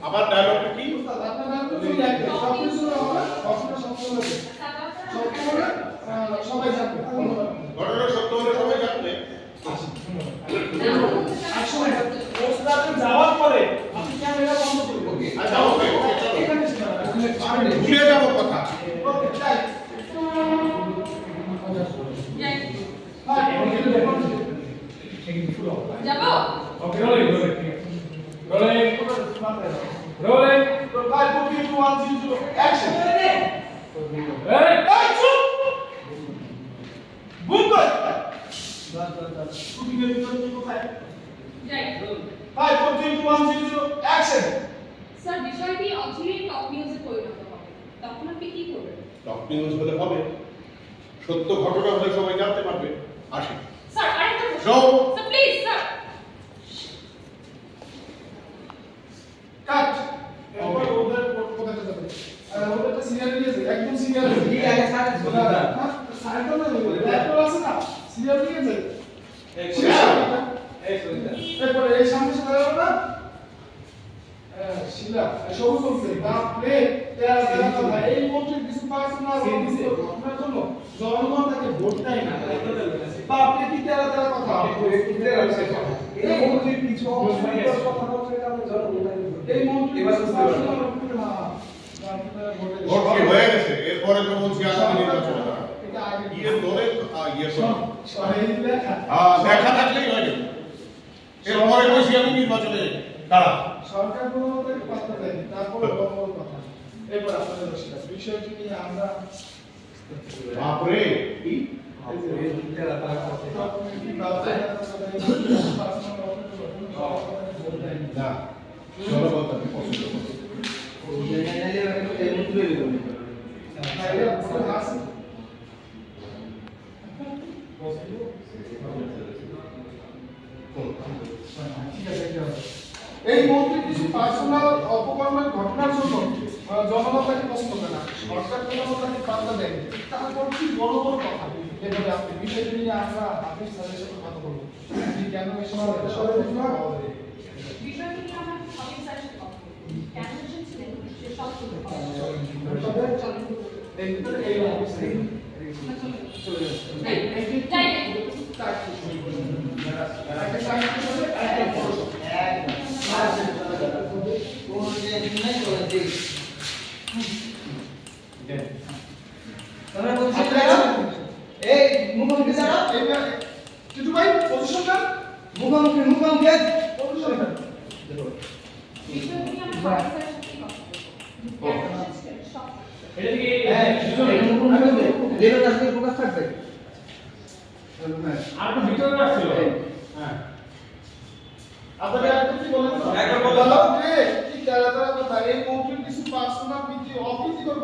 আবার ডায়লগটা কি? সবাই জানবে ঘটনা সত্য হলে সবাই জানবে। যাওয়ার পরে আপনি ক্যামেরা বন্ধ করবেন। আচ্ছা ওকে আমি ভুলে যাব কথা। যাবো okay rolling rolling rolling 5 4 3 2 1 0 action এই চুপ বুম কর শুটিং এর ভিতর কি কোথায় যাই 5 4 3 2 1 0 অ্যাকশন স্যার বিষয়টি অচিরেই টপ নিউজে পরিণত হবে তখন আপনি কি করবেন টপ নিউজ হলে হবে, সত্য ঘটনা হলে সবাই জানতে পারবে। আসি স্যার আরেকটা যাও। স্যার প্লিজ স্যার কাট এরপর ওদের কোথায় যাবে ওদেরটা সিরিয়াল নিয়ে যাবে একদম সিরিয়াল কি আগে স্যার স্যার তো না ল্যাপটপ আছে না সিরিয়াল নিয়ে যাবে এরপর এই সামনে সাদা না শিলা সবুজ বলছে বাপরে তেরা কথা এই মন্ত্রীর কিছু পার্সোনাল আপনার জন্য জনগণ তাকে ভোট দেয় না বাপরে কি তেরা কথা এই মন্ত্রীর কিছু কথা বলছে কারণে জনগণ এই মন্ত্রী এবার বুঝতে ভোট কি হয়ে গেছে, এরপরে তো বলছি আগামী নির্বাচনে দাঁড়াবে। ইয়ে দলে ইয়ে দেখা থাকলেই হয় না, এরপরে বলছি আমি নির্বাচনে দাঁড়াবো। সরকার কোনো পাত্তা দেয়নি, তারপরে বড় বড় কথা। এবার আপনাদের বিষয়টি নিয়ে আমরা বাপরে কি না জনগণ পছন্দ এই মন্ত্রীর কিছু পার্সোনাল অপকর্মের ঘটনার জন্য জনগণ তাকে পছন্দ করে না, সরকার কোনো তাকে পাত্তা দেয়নি, তারপর কি বড় বড় কথা। এভাবে আপনি বিষয়টি নিয়ে আমরা হাফিজ স্যারের সাথে কথা বলবো কেন এই সময় বিষয়টি নিয়ে আমরা হাফিজ স্যারের সাথে কথা বলবো কেন এসেছিলেন সে সব শুনতে এই মুখোমুখি যারা টিটু ভাই পজিশনটা মুখোমুখি পজিশনটা বিষয়টি নিয়ে আমরা হাফিজ স্যারের সাথে কথা বলবো কেন এসেছিলেন সব এটা কি মুখোমুখি লেভেল আসলে ফোকাস থাকবে আর তো ভিতরে রাখছিল হ্যাঁ আপনাদের আরেকটা কি বলেন তো একবার বলো যে কি তারা কথা এই মন্ত্রীর কিছু পার্সোনাল অপ্রীতিকর